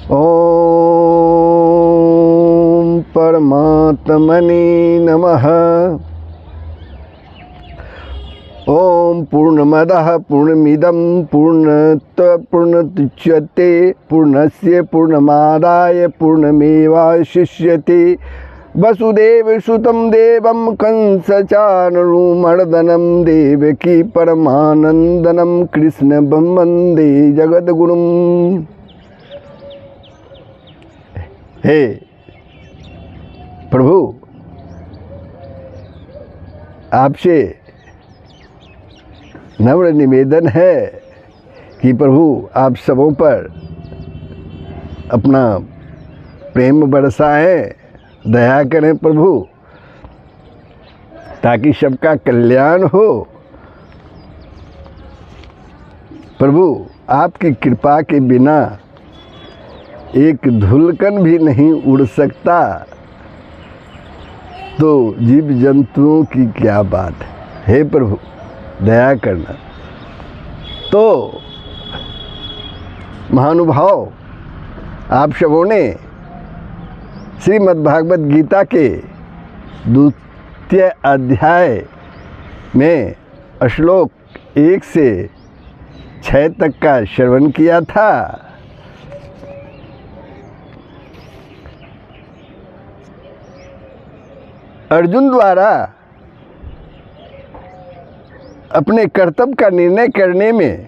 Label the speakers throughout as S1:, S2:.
S1: ओम परमात्मने नमः। ओम पूर्णमदः पूर्णमिदं पूर्णात् पूर्णमुदच्यते पूर्णस्य पूर्णमादाय पूर्णमेवावशिष्यते। वसुदेवसुतं देवं कंसचाणूरमर्दनं देवकी परमानन्दं कृष्णं वन्दे जगद्गुरुम्। हे प्रभु, आपसे नम्र निवेदन है कि प्रभु आप सबों पर अपना प्रेम बरसाएं, दया करें प्रभु, ताकि सबका कल्याण हो। प्रभु आपकी कृपा के बिना एक धूलकण भी नहीं उड़ सकता, तो जीव जंतुओं की क्या बात है। हे प्रभु दया करना। तो महानुभाव, आप सबों ने श्रीमद् भागवत गीता के 2 अध्याय में श्लोक 1 से 6 तक का श्रवण किया था। अर्जुन द्वारा अपने कर्तव्य का निर्णय करने में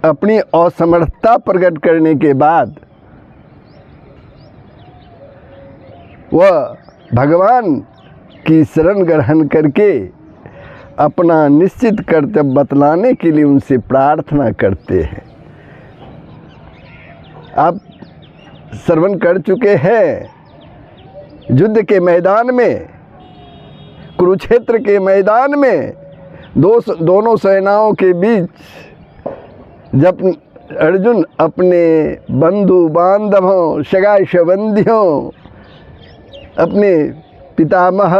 S1: अपनी असमर्थता प्रकट करने के बाद वह भगवान की शरण ग्रहण करके अपना निश्चित कर्तव्य बतलाने के लिए उनसे प्रार्थना करते हैं। आप श्रवण कर चुके हैं, युद्ध के मैदान में, कुरुक्षेत्र के मैदान में दोनों सेनाओं के बीच जब अर्जुन अपने बंधु बांधवों, सगाई संबंधियों, अपने पितामह,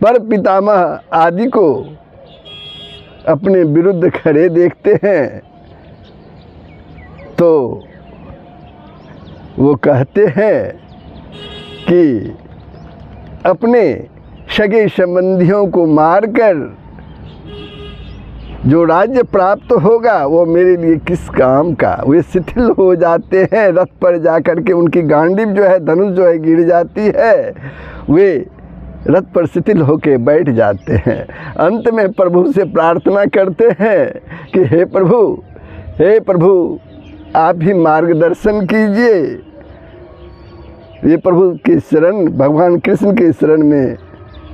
S1: पर पितामह आदि को अपने विरुद्ध खड़े देखते हैं, तो वो कहते हैं कि अपने सगे संबंधियों को मारकर जो राज्य प्राप्त होगा वो मेरे लिए किस काम का। वे शिथिल हो जाते हैं, रथ पर जाकर के उनकी गांडीव जो है, धनुष जो है गिर जाती है, वे रथ पर शिथिल होकर बैठ जाते हैं। अंत में प्रभु से प्रार्थना करते हैं कि हे प्रभु आप ही मार्गदर्शन कीजिए। ये प्रभु की शरण, भगवान कृष्ण की शरण में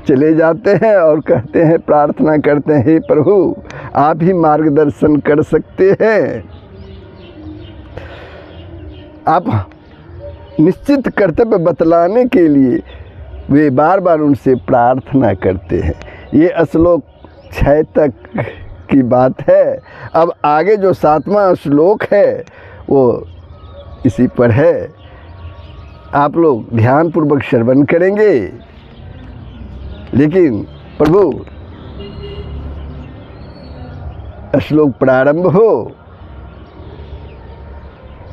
S1: चले जाते हैं और कहते हैं, प्रार्थना करते हैं, हे प्रभु आप ही मार्गदर्शन कर सकते हैं। आप निश्चित कर्तव्य बतलाने के लिए वे बार बार उनसे प्रार्थना करते हैं। ये श्लोक 6 तक की बात है। अब आगे जो 7वां श्लोक है वो इसी पर है। आप लोग ध्यानपूर्वक श्रवण करेंगे। लेकिन प्रभु श्लोक प्रारंभ हो,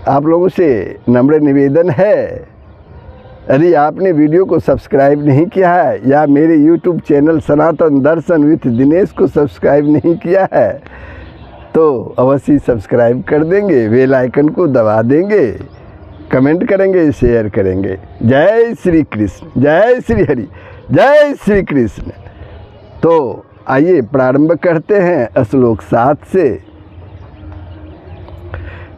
S1: आप लोगों से नम्र निवेदन है, यदि आपने वीडियो को सब्सक्राइब नहीं किया है या मेरे YouTube channel Sanatan Darshan with Dinesh को सब्सक्राइब नहीं किया है तो अवश्य सब्सक्राइब कर देंगे, बेल आइकन को दबा देंगे, कमेंट करेंगे, शेयर करेंगे। जय श्री कृष्ण, जय श्री हरि, जय श्री कृष्ण। तो आइए प्रारंभ करते हैं श्लोक 7 से।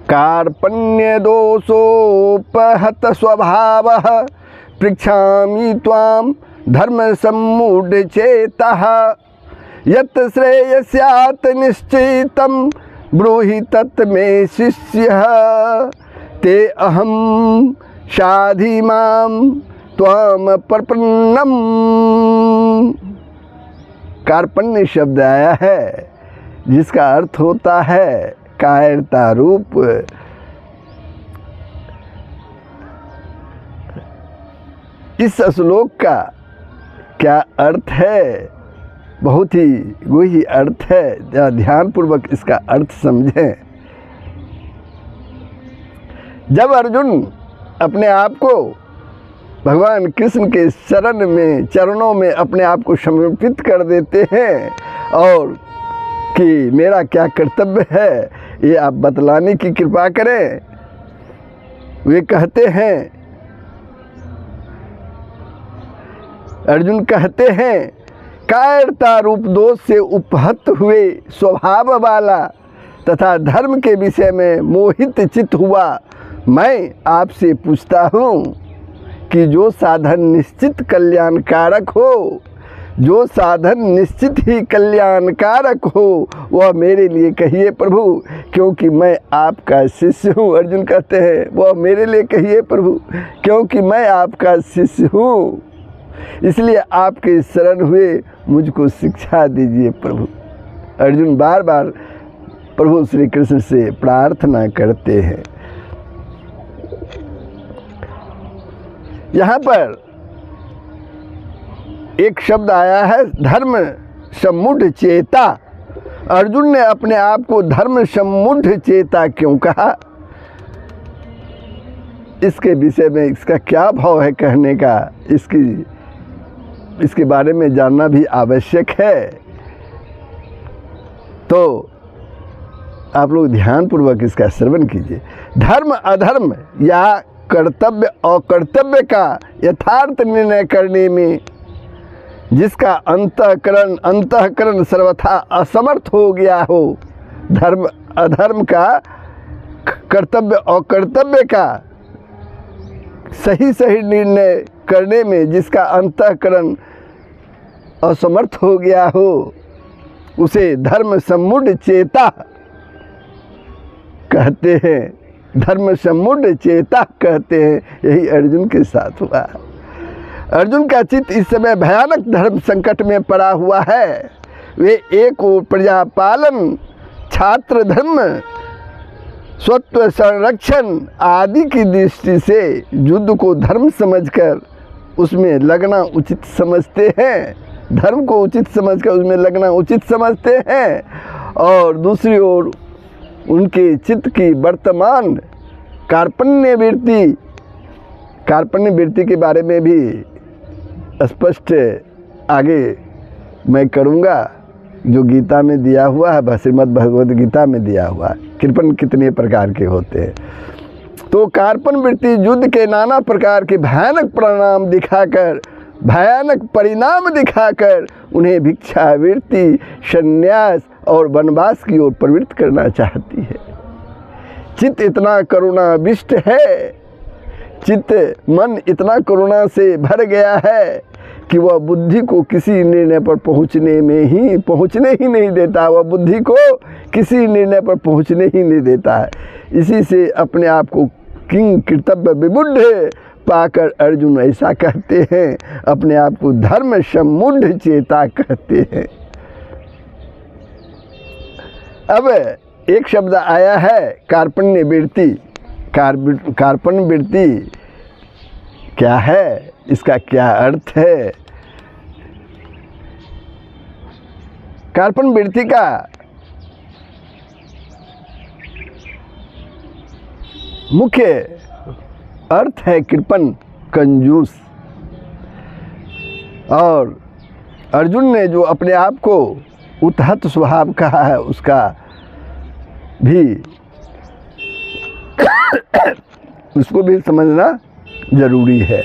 S1: कार्पण्य दोषोपहत स्वभावः पृच्छामि त्वां धर्म सम्मूढ़ चेतः यत् श्रेयस्यात् निश्चितं ब्रूहि तत् मे शिष्यः ते अहं शाधि मां त्वां प्रपन्नम्। कार्पण्य शब्द आया है जिसका अर्थ होता है कायरता रूप। इस श्लोक का क्या अर्थ है? बहुत ही गूढ़ अर्थ है, जरा ध्यानपूर्वक इसका अर्थ समझें। जब अर्जुन अपने आप को भगवान कृष्ण के शरण में, चरणों में अपने आप को समर्पित कर देते हैं और कि मेरा क्या कर्तव्य है ये आप बतलाने की कृपा करें, वे कहते हैं, अर्जुन कहते हैं, कायरता रूप दोष से उपहत हुए स्वभाव वाला तथा धर्म के विषय में मोहित चित्त हुआ मैं आपसे पूछता हूँ कि जो साधन निश्चित कल्याणकारक हो, जो साधन निश्चित ही कल्याणकारक हो वह मेरे लिए कहिए प्रभु, क्योंकि मैं आपका शिष्य हूँ। अर्जुन कहते हैं वह मेरे लिए कहिए प्रभु, क्योंकि मैं आपका शिष्य हूँ, इसलिए आपके शरण हुए मुझको शिक्षा दीजिए प्रभु। अर्जुन बार बार प्रभु श्री कृष्ण से प्रार्थना करते हैं। यहाँ पर एक शब्द आया है धर्म सम्मूढ़ चेता। अर्जुन ने अपने आप को धर्म सम्मूढ़ चेता क्यों कहा, इसके विषय में इसका क्या भाव है कहने का, इसके बारे में जानना भी आवश्यक है। तो आप लोग ध्यानपूर्वक इसका श्रवण कीजिए। धर्म अधर्म या कर्तव्य और कर्तव्य का यथार्थ निर्णय करने में जिसका अंतःकरण सर्वथा असमर्थ हो गया हो, धर्म अधर्म का, कर्तव्य और कर्तव्य का सही निर्णय करने में जिसका अंतःकरण असमर्थ हो गया हो, उसे धर्म सम्मूढ़ चेता कहते हैं। धर्म सम्मूढ़ चेता कहते हैं। यही अर्जुन के साथ हुआ। अर्जुन का चित्त इस समय भयानक धर्म संकट में पड़ा हुआ है। वे एक ओर प्रजापालन, छात्र धर्म, स्वत्व संरक्षण आदि की दृष्टि से युद्ध को धर्म समझकर उसमें लगना उचित समझते हैं, धर्म को उचित समझकर उसमें लगना उचित समझते हैं, और दूसरी ओर उनके चित्त की वर्तमान कार्पण्य वृत्ति के बारे में भी स्पष्ट आगे मैं करूँगा, जो गीता में दिया हुआ है, श्रीमद् भगवद गीता में दिया हुआ है, कृपण कितने प्रकार के होते हैं। तो कार्पण वृत्ति युद्ध के नाना प्रकार के भयानक परिणाम दिखाकर उन्हें भिक्षावृत्ति, संन्यास और वनवास की ओर प्रवृत्त करना चाहती है। चित्त इतना करुणाविष्ट है, मन इतना करुणा से भर गया है कि वह बुद्धि को किसी निर्णय पर पहुँचने ही नहीं देता। वह बुद्धि को किसी निर्णय पर पहुँचने ही नहीं देता है। इसी से अपने आप को किंग कर्तव्य विबुद्ध पाकर अर्जुन ऐसा कहते हैं, अपने आप को धर्म सम्मूढ़ चेता कहते हैं। अब एक शब्द आया है कार्पण्य वृत्ति। कार्पण्य वृत्ति क्या है, इसका क्या अर्थ है? कार्पण्य वृत्ति का मुख्य अर्थ है कृपण, कंजूस। और अर्जुन ने जो अपने आप को उद्धत स्वभाव कहा है, उसका भी उसको भी समझना जरूरी है।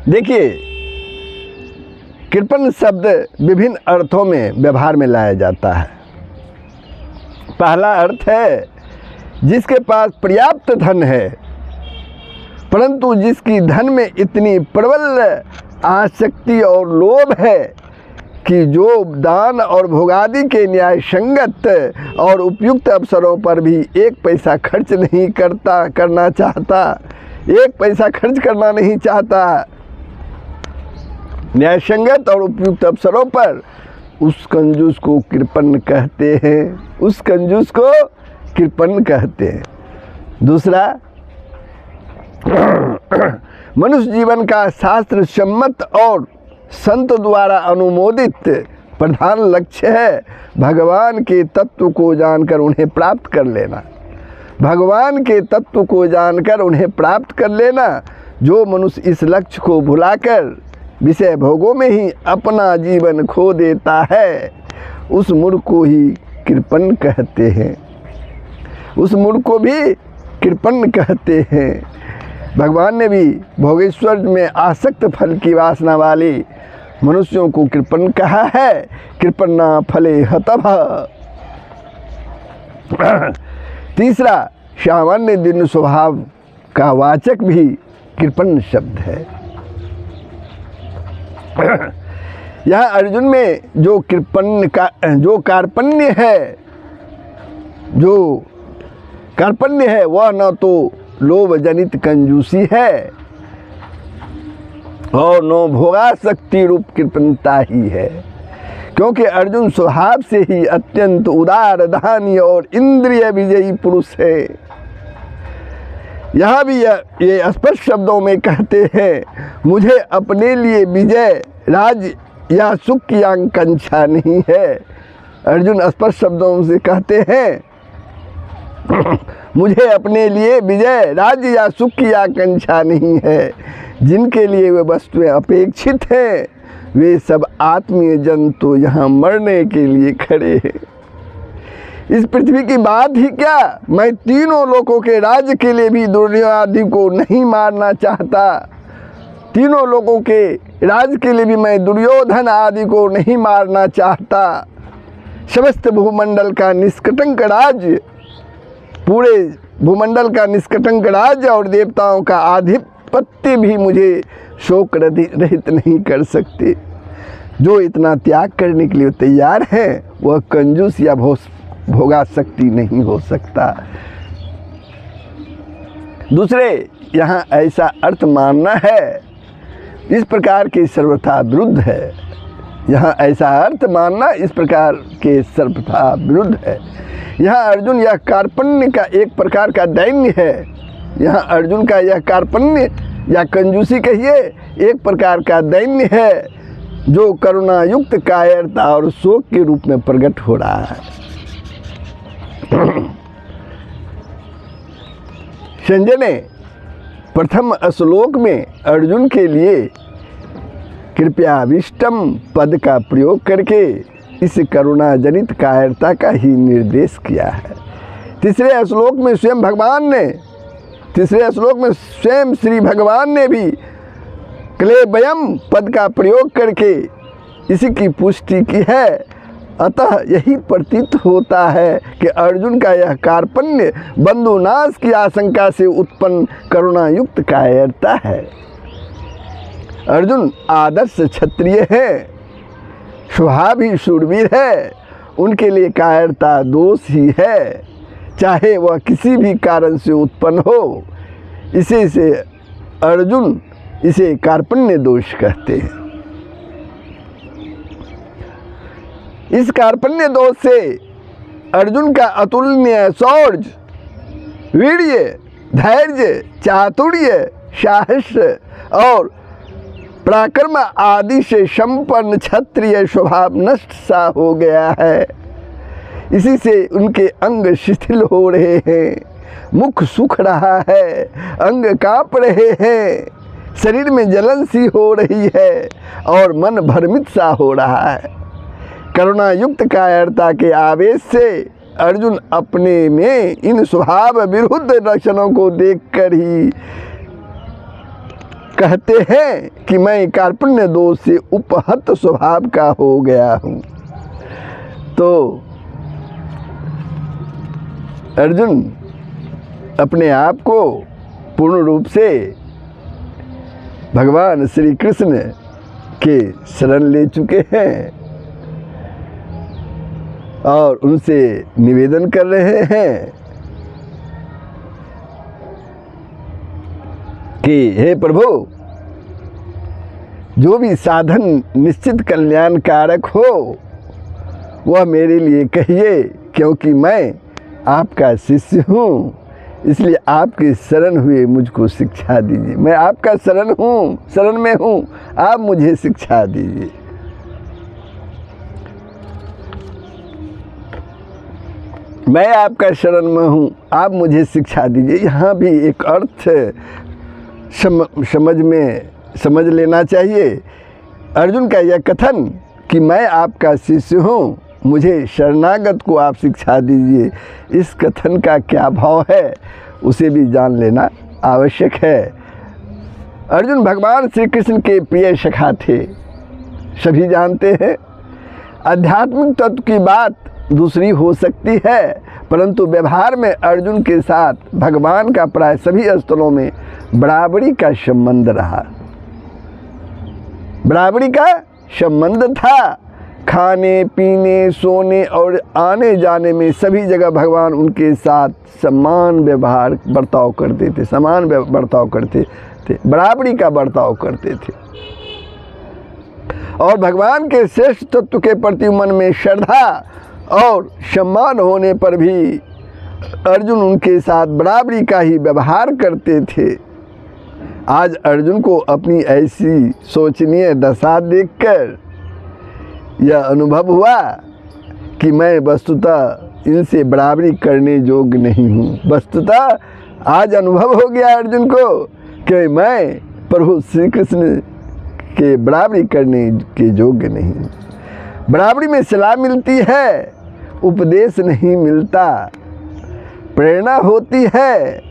S1: देखिए, कृपण शब्द विभिन्न अर्थों में व्यवहार में लाया जाता है। पहला अर्थ है जिसके पास पर्याप्त धन है, परंतु जिसकी धन में इतनी प्रबल आसक्ति और लोभ है कि जो दान और भोगादि के न्याय संगत और उपयुक्त अवसरों पर भी एक पैसा खर्च नहीं करना चाहता, न्याय संगत और उपयुक्त अवसरों पर, उस कंजूस को कृपण कहते हैं। उस कंजूस को कृपण कहते हैं। दूसरा, मनुष्य जीवन का शास्त्र सम्मत और संत द्वारा अनुमोदित प्रधान लक्ष्य है भगवान के तत्व को जानकर उन्हें प्राप्त कर लेना। भगवान के तत्व को जानकर उन्हें प्राप्त कर लेना। जो मनुष्य इस लक्ष्य को भुलाकर विषय भोगों में ही अपना जीवन खो देता है, उस मूर्ख को ही कृपण कहते हैं। उस मूर्ख को भी कृपण कहते हैं। भगवान ने भी भोगेश्वर में आसक्त फल की वासना वाले मनुष्यों को कृपण कहा है। कृपणा फले हतभः। तीसरा, सामान्य दीन स्वभाव का वाचक भी कृपण शब्द है। यह अर्जुन में जो कृपण का जो कार्पण्य है वह न तो लोभ जनित कंजूसी है और न भोगासक्ति रूप कृपणता ही है, क्योंकि अर्जुन स्वभाव से ही अत्यंत उदार, दानी और इंद्रिय विजयी पुरुष है। यहाँ भी ये स्पष्ट शब्दों में कहते हैं, मुझे अपने लिए विजय, राज्य या सुख की आकांक्षा नहीं है। अर्जुन स्पष्ट शब्दों से कहते हैं, मुझे अपने लिए विजय, राज्य या सुख की आकांक्षा नहीं है। जिनके लिए वे वस्तुएं अपेक्षित हैं, वे सब आत्मीय जन तो यहाँ मरने के लिए खड़े हैं। इस पृथ्वी की बात ही क्या, मैं तीनों लोकों के राज्य के लिए भी दुर्योधन आदि को नहीं मारना चाहता। तीनों लोगों के राज्य के लिए भी मैं दुर्योधन आदि को नहीं मारना चाहता। समस्त भूमंडल का निष्कटंक राज्य, पूरे भूमंडल का निष्कटंक राज्य और देवताओं का आधिपत्य भी मुझे शोक रहित नहीं कर सकते। जो इतना त्याग करने के लिए तैयार है, वह कंजूस या भोगासक्ति नहीं हो सकता। दूसरे, यहाँ ऐसा अर्थ मानना है इस प्रकार के सर्वथा विरुद्ध है। यहाँ ऐसा अर्थ मानना इस प्रकार के सर्वथा विरुद्ध है। यहाँ अर्जुन यह कार्पण्य का एक प्रकार का दैन्य है। यहाँ अर्जुन का यह कार्पण्य या कंजूसी कहिए एक प्रकार का दैन्य है, जो करुणायुक्त कायरता और शोक के रूप में प्रकट हो रहा है। संजय ने प्रथम श्लोक में अर्जुन के लिए कृपयाविष्टम पद का प्रयोग करके इस करुणा जनित कायरता का ही निर्देश किया है। तीसरे श्लोक में स्वयं श्री भगवान ने भी क्लेबयम पद का प्रयोग करके इसी की पुष्टि की है। अतः यही प्रतीत होता है कि अर्जुन का यह कार्पण्य बंधुनाश की आशंका से उत्पन्न करुणायुक्त कायरता है। अर्जुन आदर्श क्षत्रिय है, स्वभाव ही शूरवीर है। उनके लिए कायरता दोष ही है, चाहे वह किसी भी कारण से उत्पन्न हो। इसे से अर्जुन इसे कार्पण्य दोष कहते हैं। इस कार्पण्य दोष से अर्जुन का अतुलनीय शौर्य, वीर्य, धैर्य, चातुर्य, साहस और पराक्रम आदि से संपन्न क्षत्रिय स्वभाव नष्ट सा हो गया है। इसी से उनके अंग शिथिल हो रहे हैं, मुख सूख रहा है, अंग कांप रहे हैं, शरीर में जलन सी हो रही है और मन भ्रमित सा हो रहा है। करुणायुक्त कायरता के आवेश से अर्जुन अपने में इन स्वभाव विरुद्ध लक्षणों को देखकर ही कहते हैं कि मैं कार्पण्य दोष से उपहत स्वभाव का हो गया हूँ। तो अर्जुन अपने आप को पूर्ण रूप से भगवान श्री कृष्ण के शरण ले चुके हैं और उनसे निवेदन कर रहे हैं कि हे प्रभु, जो भी साधन निश्चित कल्याण कारक हो वह मेरे लिए कहिए, क्योंकि मैं आपका शिष्य हूँ। इसलिए आपके शरण हुए मुझको शिक्षा दीजिए। मैं आपका शरण में हूँ, आप मुझे शिक्षा दीजिए। मैं आपका शरण में हूँ, आप मुझे शिक्षा दीजिए। यहाँ भी एक अर्थ समझ लेना चाहिए। अर्जुन का यह कथन कि मैं आपका शिष्य हूँ, मुझे शरणागत को आप शिक्षा दीजिए, इस कथन का क्या भाव है उसे भी जान लेना आवश्यक है। अर्जुन भगवान श्री कृष्ण के प्रिय सखा थे, सभी जानते हैं। आध्यात्मिक तत्व की बात दूसरी हो सकती है, परंतु व्यवहार में अर्जुन के साथ भगवान का प्राय सभी स्थलों में बराबरी का संबंध रहा। बराबरी का संबंध था। खाने पीने, सोने और आने जाने में सभी जगह भगवान उनके साथ समान व्यवहार बर्ताव करते थे, समान बर्ताव करते थे, बराबरी का बर्ताव करते थे। और भगवान के श्रेष्ठ तत्व के प्रति मन में श्रद्धा और सम्मान होने पर भी अर्जुन उनके साथ बराबरी का ही व्यवहार करते थे। आज अर्जुन को अपनी ऐसी शोचनीय दशा देखकर यह अनुभव हुआ कि मैं वस्तुतः इनसे बराबरी करने योग्य नहीं हूँ। वस्तुतः आज अनुभव हो गया अर्जुन को कि मैं प्रभु श्री कृष्ण के बराबरी करने के योग्य नहीं हूँ। बराबरी में सलाह मिलती है, उपदेश नहीं मिलता। प्रेरणा होती है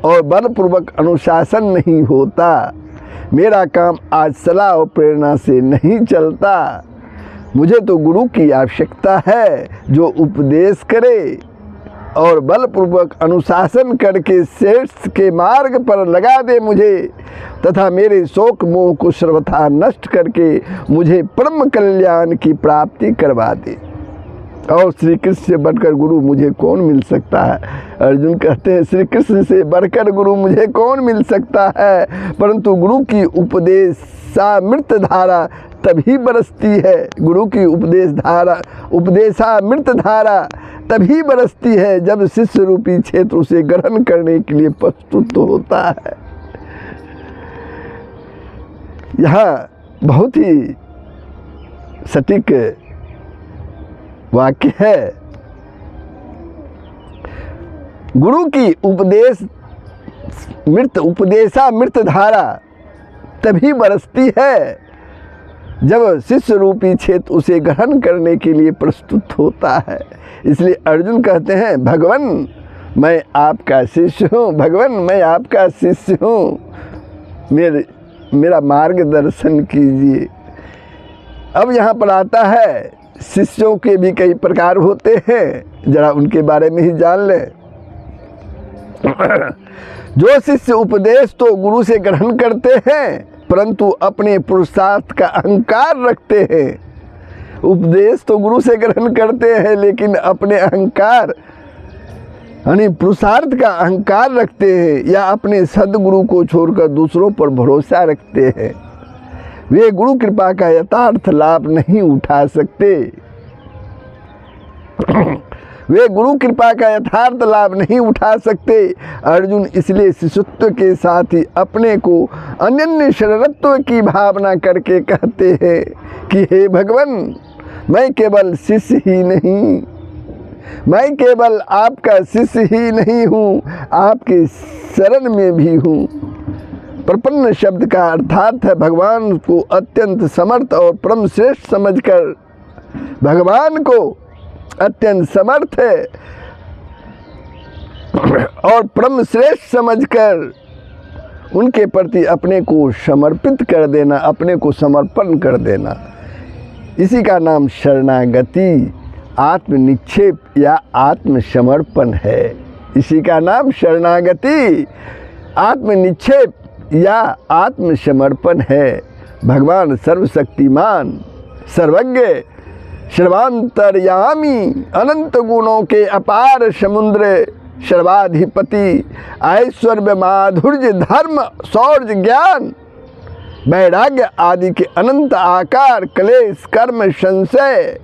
S1: और बलपूर्वक अनुशासन नहीं होता। मेरा काम आज सलाह और प्रेरणा से नहीं चलता। मुझे तो गुरु की आवश्यकता है जो उपदेश करे और बलपूर्वक अनुशासन करके श्रेष्ठ के मार्ग पर लगा दे मुझे, तथा मेरे शोक मोह को सर्वथा नष्ट करके मुझे परम कल्याण की प्राप्ति करवा दे। और श्री कृष्ण से बढ़कर गुरु मुझे कौन मिल सकता है? अर्जुन कहते हैं श्री कृष्ण से बढ़कर गुरु मुझे कौन मिल सकता है? परंतु गुरु की उपदेशामृत धारा तभी बरसती है। गुरु की उपदेशामृत धारा तभी बरसती है जब शिष्य रूपी क्षेत्र उसे ग्रहण करने के लिए प्रस्तुत होता है। यहाँ बहुत ही सटीक वाक्य है। गुरु की उपदेशामृत धारा तभी बरसती है जब शिष्य रूपी क्षेत्र उसे ग्रहण करने के लिए प्रस्तुत होता है। इसलिए अर्जुन कहते हैं भगवान मैं आपका शिष्य हूँ, भगवान मैं आपका शिष्य हूँ, मेरा मार्गदर्शन कीजिए। अब यहाँ पर आता है शिष्यों के भी कई प्रकार होते हैं, जरा उनके बारे में ही जान लें। जो शिष्य उपदेश तो गुरु से ग्रहण करते हैं परंतु अपने पुरुषार्थ का अहंकार रखते हैं। उपदेश तो गुरु से ग्रहण करते हैं लेकिन अपने अहंकार यानी पुरुषार्थ का अहंकार रखते हैं या अपने सद्गुरु को छोड़कर दूसरों पर भरोसा रखते हैं। वे गुरु कृपा का यथार्थ लाभ नहीं उठा सकते। वे गुरु कृपा का यथार्थ लाभ नहीं उठा सकते। अर्जुन इसलिए शिष्यत्व के साथ ही अपने को अनन्य शरणत्व की भावना करके कहते हैं कि हे भगवान मैं केवल शिष्य ही नहीं, मैं केवल आपका शिष्य ही नहीं हूँ, आपके शरण में भी हूँ। प्रपन्न शब्द का अर्थात है भगवान को अत्यंत समर्थ और परम श्रेष्ठ समझकर, भगवान को अत्यंत समर्थ है और परम श्रेष्ठ समझकर उनके प्रति अपने को समर्पित कर देना, अपने को समर्पण कर देना। इसी का नाम शरणागति, आत्मनिक्षेप या आत्मसमर्पण है। इसी का नाम शरणागति, आत्मनिक्षेप या आत्मसमर्पण है। भगवान सर्वशक्तिमान, सर्वज्ञ, सर्वांतर्यामी, अनंत गुणों के अपार समुद्र, सर्वाधिपति, ऐश्वर्य, माधुर्य, धर्म, शौर्य, ज्ञान, वैराग्य आदि के अनंत आकार, क्लेश, कर्म, संशय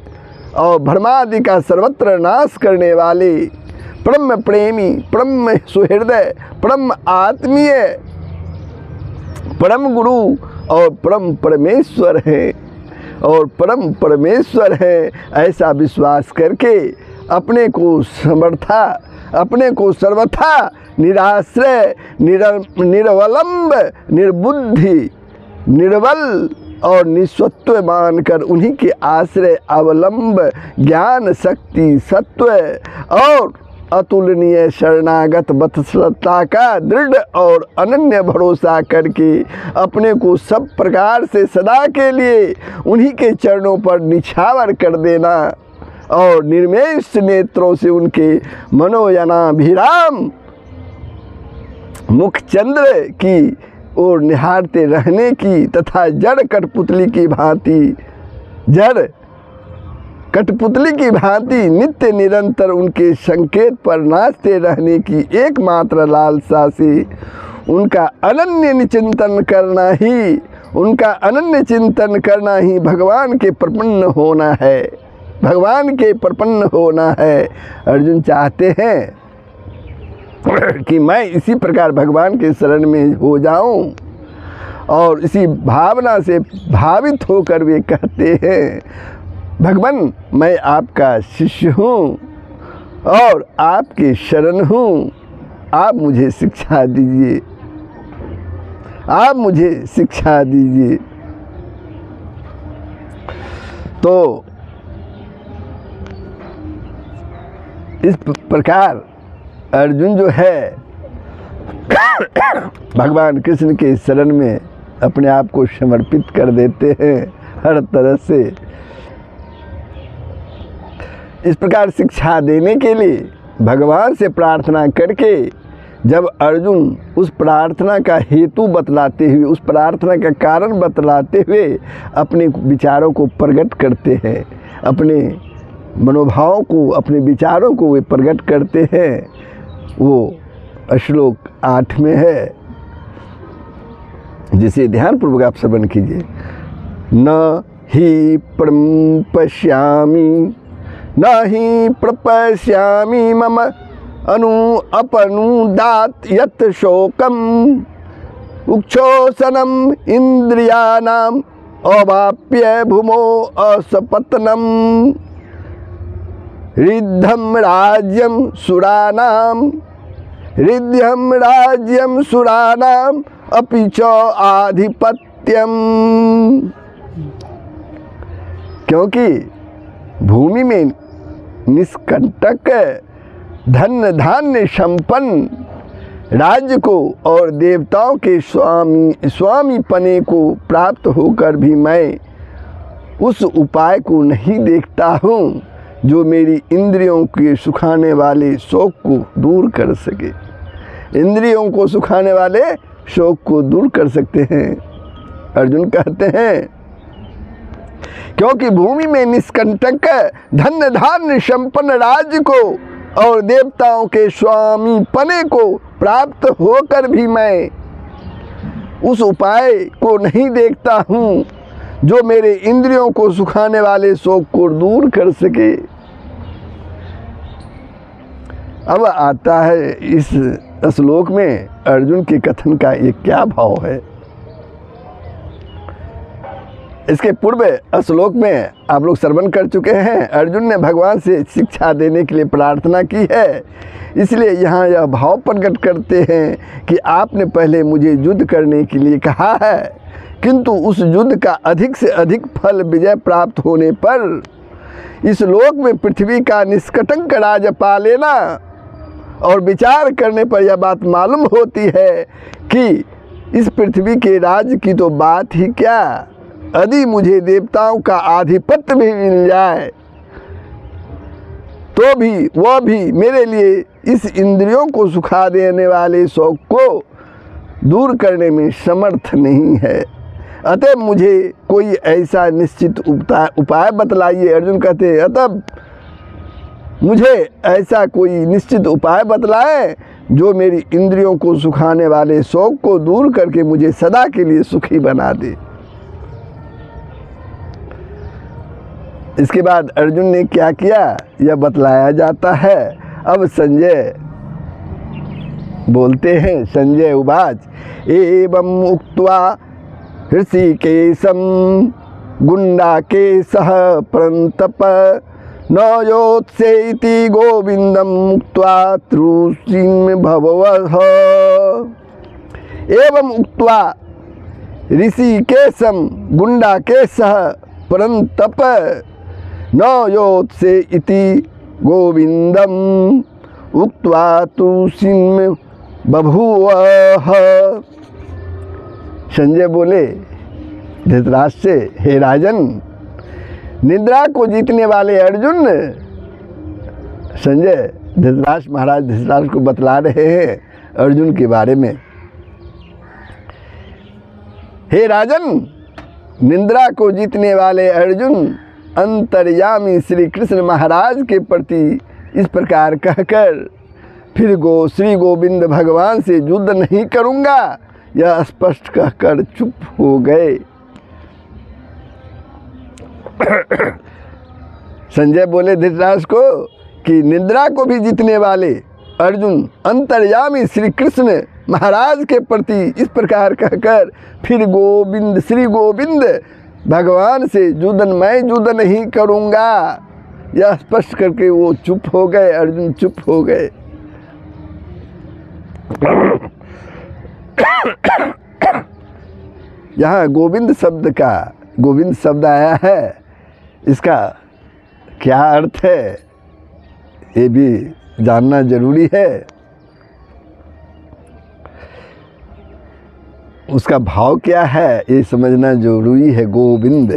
S1: और भ्रमादि का सर्वत्र नाश करने वाले परम प्रेमी, परम सुहृदय, परम आत्मीय, परम गुरु और परम परमेश्वर है और परम परमेश्वर है, ऐसा विश्वास करके अपने को समर्था, अपने को सर्वथा निराश्रय, निरवलंब, निर्बुद्धि, निर्बल और निस्वत्व मानकर उन्हीं के आश्रय, अवलंब, ज्ञान, शक्ति, सत्व और अतुलनीय शरणागत वत्सलता का दृढ़ और अनन्य भरोसा करके अपने को सब प्रकार से सदा के लिए उन्हीं के चरणों पर निछावर कर देना और निर्मेष नेत्रों से उनके मनोयनाभिराम मुखचंद्र की ओर निहारते रहने की तथा जड़ कठपुतली की भांति नित्य निरंतर उनके संकेत पर नाचते रहने की एकमात्र लालसा से उनका अनन्य चिंतन करना ही भगवान के प्रपन्न होना है, भगवान के प्रपन्न होना है। अर्जुन चाहते हैं कि मैं इसी प्रकार भगवान के शरण में हो जाऊं, और इसी भावना से भावित होकर वे कहते हैं, भगवान मैं आपका शिष्य हूँ और आपके शरण हूँ, आप मुझे शिक्षा दीजिए, आप मुझे शिक्षा दीजिए। तो इस प्रकार अर्जुन जो है भगवान कृष्ण के शरण में अपने आप को समर्पित कर देते हैं हर तरह से। इस प्रकार शिक्षा देने के लिए भगवान से प्रार्थना करके जब अर्जुन उस प्रार्थना का हेतु बतलाते हुए, उस प्रार्थना का कारण बतलाते हुए अपने विचारों को प्रकट करते हैं, अपने मनोभावों को, अपने विचारों को वे प्रकट करते हैं, वो श्लोक 8 में है, जिसे ध्यानपूर्वक आप श्रवण कीजिए। न ही प्रपश्यामि न ही प्रपश्यामि मम अपनुदात यत् शोकम उक्षोषणम इंद्रियाणाम अवाप्य भूमो असपतनम रिद्धम राज्यम सुराणाम अपि च आधिपत्यम। क्योंकि भूमि में निष्कंटक धन धान्य संपन्न राज्य को और देवताओं के स्वामी पने को प्राप्त होकर भी मैं उस उपाय को नहीं देखता हूँ जो मेरी इंद्रियों के सुखाने वाले शौक को दूर कर सके। इंद्रियों को सुखाने वाले शौक को दूर कर सकते हैं। अर्जुन कहते हैं क्योंकि भूमि में निष्कंटक धन धान्य संपन्न राज्य को और देवताओं के स्वामी पने को प्राप्त होकर भी मैं उस उपाय को नहीं देखता हूँ जो मेरे इंद्रियों को सुखाने वाले शौक को दूर कर सके। अब आता है इस श्लोक में अर्जुन के कथन का ये क्या भाव है। इसके पूर्व श्लोक में आप लोग श्रवण कर चुके हैं, अर्जुन ने भगवान से शिक्षा देने के लिए प्रार्थना की है, इसलिए यहाँ यह भाव प्रकट करते हैं कि आपने पहले मुझे युद्ध करने के लिए कहा है, किंतु उस युद्ध का अधिक से अधिक फल विजय प्राप्त होने पर इस लोक में पृथ्वी का निष्कंटक राज्य पा लेना। और विचार करने पर यह बात मालूम होती है कि इस पृथ्वी के राज्य की तो बात ही क्या, यदि मुझे देवताओं का आधिपत्य भी मिल जाए तो भी वह भी मेरे लिए इस इंद्रियों को सुखा देने वाले शौक को दूर करने में समर्थ नहीं है। अतः मुझे कोई ऐसा निश्चित उपाय बतलाइए। अर्जुन कहते हैं अतः मुझे ऐसा कोई निश्चित उपाय बतलाएं जो मेरी इंद्रियों को सुखाने वाले शौक को दूर करके मुझे सदा के लिए सुखी बना दे। इसके बाद अर्जुन ने क्या किया यह बतलाया जाता है। अब संजय बोलते हैं, संजय उवाच एवं उक्त्वा ऋषिकेशं गुंडाकेशः परन्तप न योत्से इति गोविंदम मुक्त्वा तृषिं भववः। एवं उक्त्वा ऋषिकेशं गुंडाकेशः परन्तप न योत्से इति गोविंदम उक्त्वा तृषिं बभूवः। संजय बोले धृतराष्ट्र से, हे राजन, निद्रा को जीतने वाले अर्जुन, संजय धृतराष्ट्र महाराज धृतराष्ट्र को बतला रहे हैं अर्जुन के बारे में। हे राजन, निद्रा को जीतने वाले अर्जुन अंतर्यामी श्री कृष्ण महाराज के प्रति इस प्रकार कहकर फिर श्री गोविंद भगवान से युद्ध नहीं करूँगा, यह स्पष्ट कहकर चुप हो गए। संजय बोले धृतराष्ट्र को कि निद्रा को भी जीतने वाले अर्जुन अंतर्यामी श्री कृष्ण महाराज के प्रति इस प्रकार कहकर फिर श्री गोविंद भगवान से मैं युद्ध नहीं करूँगा, यह स्पष्ट करके वो चुप हो गए, अर्जुन चुप हो गए। यहाँ गोविंद शब्द आया है, इसका क्या अर्थ है ये भी जानना जरूरी है। उसका भाव क्या है ये समझना जरूरी है। गोविंद,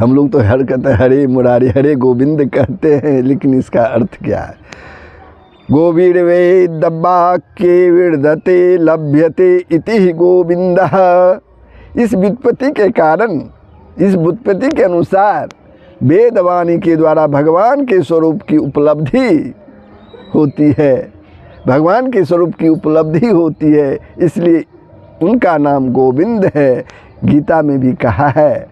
S1: हम लोग तो कहते हैं हरे मुरारी हरे गोविंद कहते हैं, लेकिन इसका अर्थ क्या है। गोवीर वे दब्बाक्ये विर्धते लभ्यते इति गोविंदः। इस व्युत्पत्ति के कारण, इस व्युत्पत्ति के अनुसार वेदवाणी के द्वारा भगवान के स्वरूप की उपलब्धि होती है, भगवान के स्वरूप की उपलब्धि होती है, इसलिए उनका नाम गोविंद है। गीता में भी कहा है,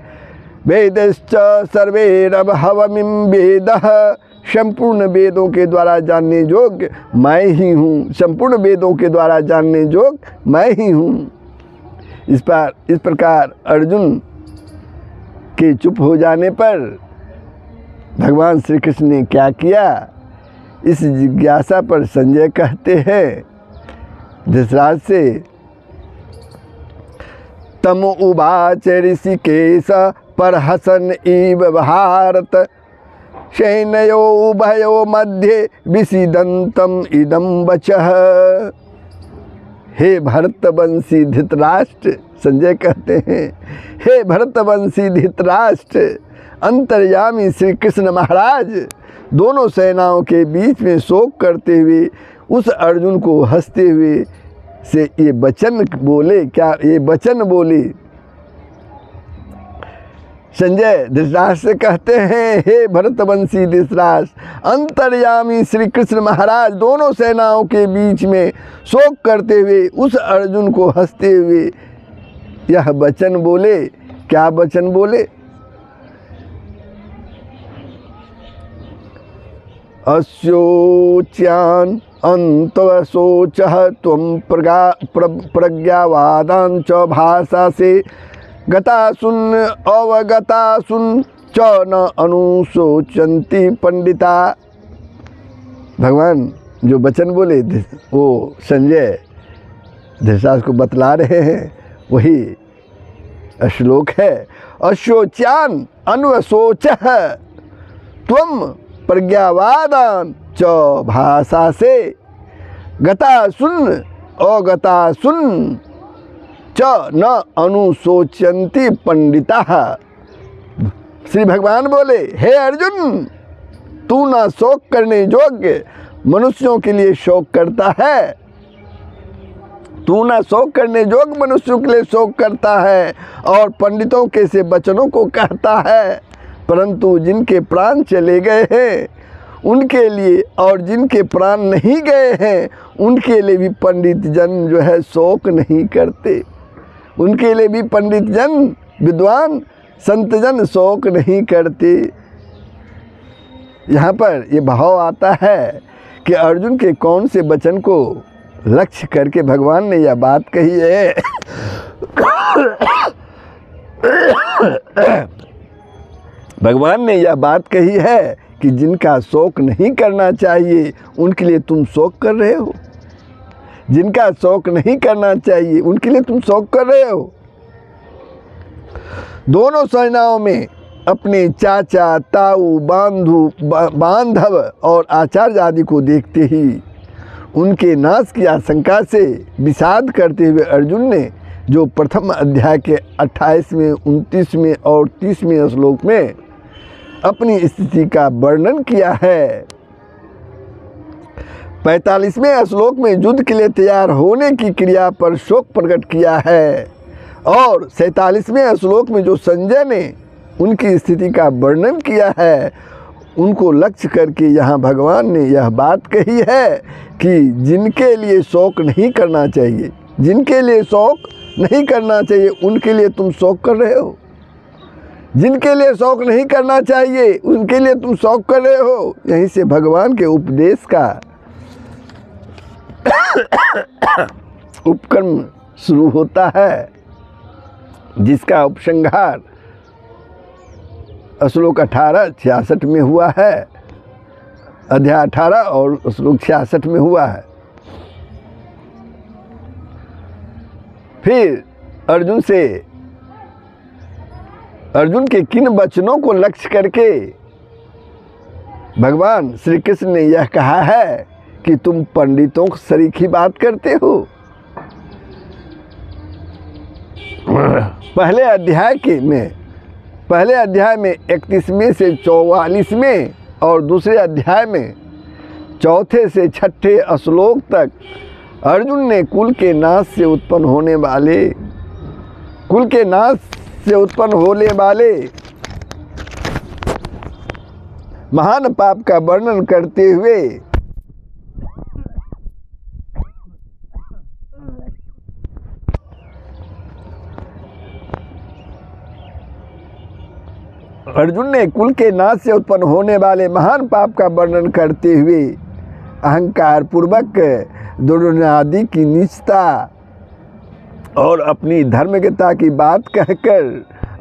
S1: वेदश्च सर्वैरभवमिं वेदः, संपूर्ण वेदों के द्वारा जानने योग्य मैं ही हूँ, संपूर्ण वेदों के द्वारा जानने योग्य मैं ही हूँ। इस प्रकार अर्जुन के चुप हो जाने पर भगवान श्री कृष्ण ने क्या किया, इस जिज्ञासा पर संजय कहते हैं धृतराष्ट्र से, तम उवाच ऋषिकेश परहसन इव भारत, सैन्यो उभयो मध्ये विसीदन्तम इदं वचः। हे भरतवंशी धृतराष्ट्र, संजय कहते हैं, हे भरतवंशी धृतराष्ट्र, अंतर्यामी श्री कृष्ण महाराज दोनों सेनाओं के बीच में शोक करते हुए उस अर्जुन को हंसते हुए से ये वचन बोले। क्या ये वचन बोले? संजय धृतराष्ट्र से कहते हैं, हे भरतवंशी धृतराष्ट्र, अंतर्यामी श्री कृष्ण महाराज दोनों सेनाओं के बीच में शोक करते हुए उस अर्जुन को हंसते हुए यह वचन बोले। क्या वचन बोले? अस्योच्यान अंतवशोचः त्वं प्रज्ञावादां च भाषा से गतासुन अवगतासुन च न अनुशोचन्ति पंडिता। भगवान जो वचन बोले वो संजय धृतराष्ट्र को बतला रहे हैं, वही श्लोक है। अशोच्यान अन्वशोचः त्वं प्रज्ञावादां च भाषा से गतासुन अगतासुन च न अनुशोचन्ति पंडिताः। श्री भगवान बोले, हे अर्जुन, तू न शोक करने योग्य मनुष्यों के लिए शोक करता है, तू न शोक करने योग्य मनुष्यों के लिए शोक करता है और पंडितों के से वचनों को कहता है, परंतु जिनके प्राण चले गए हैं उनके लिए और जिनके प्राण नहीं गए हैं उनके लिए भी पंडित जन जो है शोक नहीं करते, उनके लिए भी पंडित जन विद्वान संत जन शोक नहीं करते। यहाँ पर ये भाव आता है कि अर्जुन के कौन से वचन को लक्ष्य करके भगवान ने यह बात कही है। भगवान ने यह बात कही है कि जिनका शोक नहीं करना चाहिए उनके लिए तुम शोक कर रहे हो। जिनका शोक नहीं करना चाहिए उनके लिए तुम शोक कर रहे हो। दोनों सेनाओं में अपने चाचा, ताऊ, बांधव और आचार्य आदि को देखते ही उनके नाश की आशंका से विषाद करते हुए अर्जुन ने जो प्रथम अध्याय के 28वें, 29वें और 30वें श्लोक में अपनी स्थिति का वर्णन किया है, 45वें श्लोक में युद्ध के लिए तैयार होने की क्रिया पर शोक प्रकट किया है और 47वें श्लोक में जो संजय ने उनकी स्थिति का वर्णन किया है, उनको लक्ष्य करके यहाँ भगवान ने यह बात कही है कि जिनके लिए शोक नहीं करना चाहिए, जिनके लिए शोक नहीं करना चाहिए उनके लिए तुम शोक कर रहे हो। जिनके लिए शोक नहीं करना चाहिए उनके लिए तुम शोक कर रहे हो। यहीं से भगवान के उपदेश का उपक्रम शुरू होता है, जिसका उपसंहार श्लोक 18-66 में हुआ है, अध्याय 18 और श्लोक 66 में हुआ है। फिर अर्जुन के किन वचनों को लक्ष्य करके भगवान श्री कृष्ण ने यह कहा है कि तुम पंडितों को सरीखी बात करते हो। पहले अध्याय में 31वें से 44वें और दूसरे अध्याय में 4 से 6 श्लोक तक अर्जुन ने कुल के नाश से उत्पन्न होने वाले महान पाप का वर्णन करते हुए अहंकार पूर्वक दुर्योधनादि की नीचता और अपनी धर्मज्ञता की बात कहकर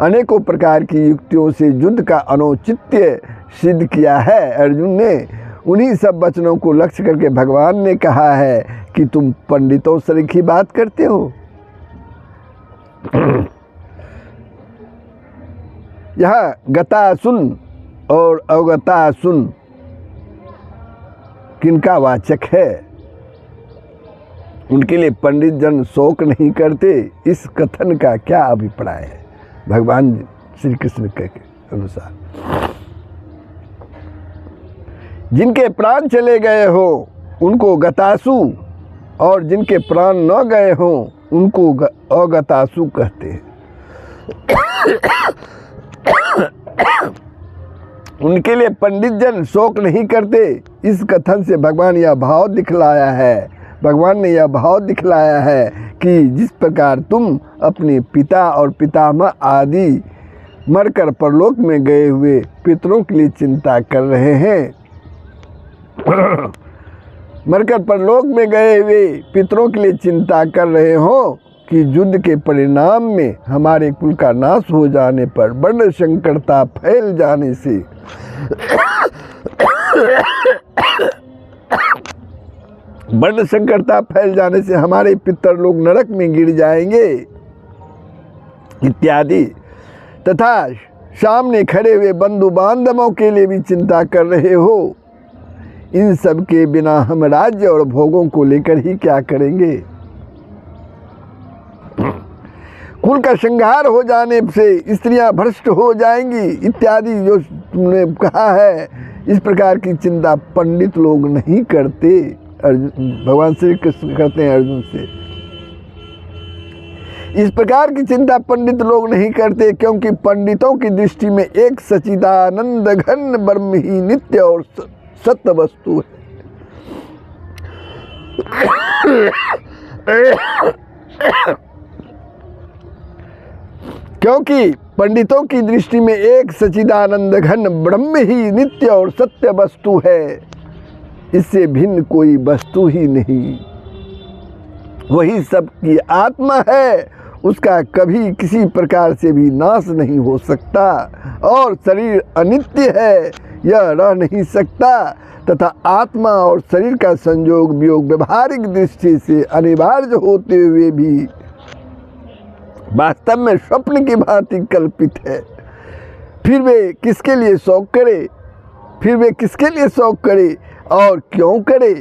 S1: अनेकों प्रकार की युक्तियों से युद्ध का अनौचित्य सिद्ध किया है। अर्जुन ने उन्हीं सब वचनों को लक्ष्य करके भगवान ने कहा है कि तुम पंडितों सरीखी बात करते हो। यहाँ गता सुन और अवगता सुन किनका वाचक है? उनके लिए पंडित जन शोक नहीं करते, इस कथन का क्या अभिप्राय है भगवान श्री कृष्ण के अनुसार? जिनके प्राण चले गए हो उनको गतासु और जिनके प्राण न गए हो उनको अगतासु कहते हैं। उनके लिए पंडित जन शोक नहीं करते, इस कथन से भगवान ने यह भाव दिखलाया है कि जिस प्रकार तुम अपने पिता और पितामह आदि मरकर परलोक में गए हुए पितरों के लिए चिंता कर रहे हैं, मरकर परलोक में गए हुए पितरों के लिए चिंता कर रहे हो कि युद्ध के परिणाम में हमारे कुल का नाश हो जाने पर वर्ण संकरता फैल जाने से हमारे पितर लोग नरक में गिर जाएंगे इत्यादि, तथा सामने खड़े हुए बंधु बांधवों के लिए भी चिंता कर रहे हो। इन सब के बिना हम राज्य और भोगों को लेकर ही क्या करेंगे? कुल का संहार हो जाने से स्त्रियां भ्रष्ट हो जाएंगी इत्यादि जो तुमने कहा है, इस प्रकार की चिंता पंडित लोग नहीं करते। भगवान श्री कृष्ण करते हैं अर्जुन से। इस प्रकार की चिंता पंडित लोग नहीं करते, क्योंकि पंडितों की दृष्टि में एक सच्चिदानंद घन ब्रह्म ही नित्य और सत्य वस्तु है। क्योंकि पंडितों की दृष्टि में एक सच्चिदानंद घन ब्रह्म ही नित्य और सत्य वस्तु है, इससे भिन्न कोई वस्तु ही नहीं। वही सबकी आत्मा है, उसका कभी किसी प्रकार से भी नाश नहीं हो सकता, और शरीर अनित्य है, यह रह नहीं सकता, तथा आत्मा और शरीर का संयोग वियोग व्यवहारिक दृष्टि से अनिवार्य होते हुए भी वास्तव में स्वप्न की भांति कल्पित है। फिर वे किसके लिए शौक करे, फिर वे किसके लिए शौक करे और क्यों करे?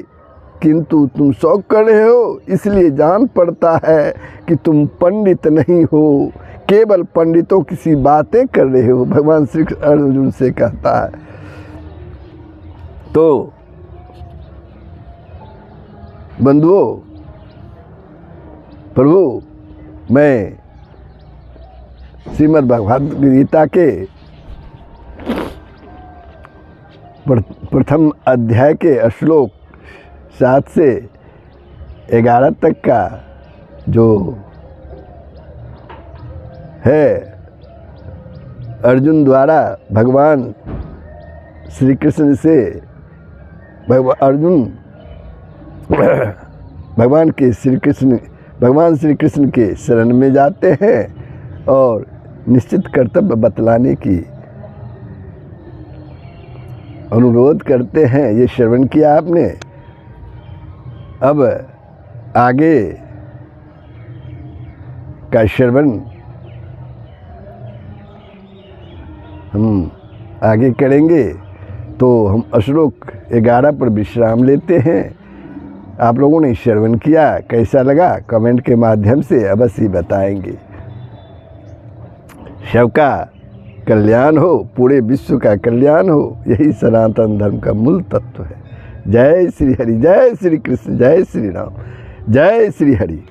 S1: किंतु तुम शौक कर रहे हो, इसलिए जान पड़ता है कि तुम पंडित नहीं हो, केवल पंडितों की सी बातें कर रहे हो, भगवान श्री कृष्ण अर्जुन से कहता है। तो बंधुओं, प्रभु, मैं श्रीमद् भगवद गीता के प्रथम अध्याय के श्लोक 7 से 11 तक का जो है अर्जुन द्वारा भगवान श्री कृष्ण से अर्जुन भगवान श्री कृष्ण के शरण में जाते हैं और निश्चित कर्तव्य बतलाने की अनुरोध करते हैं। ये श्रवण किया आपने। अब आगे का श्रवण हम आगे करेंगे, तो हम श्लोक 11 पर विश्राम लेते हैं। आप लोगों ने श्रवण किया, कैसा लगा कमेंट के माध्यम से अवश्य बताएंगे। सबका कल्याण हो, पूरे विश्व का कल्याण हो, यही सनातन धर्म का मूल तत्व है। जय श्री हरि, जय श्री कृष्ण, जय श्री राम, जय श्री हरि।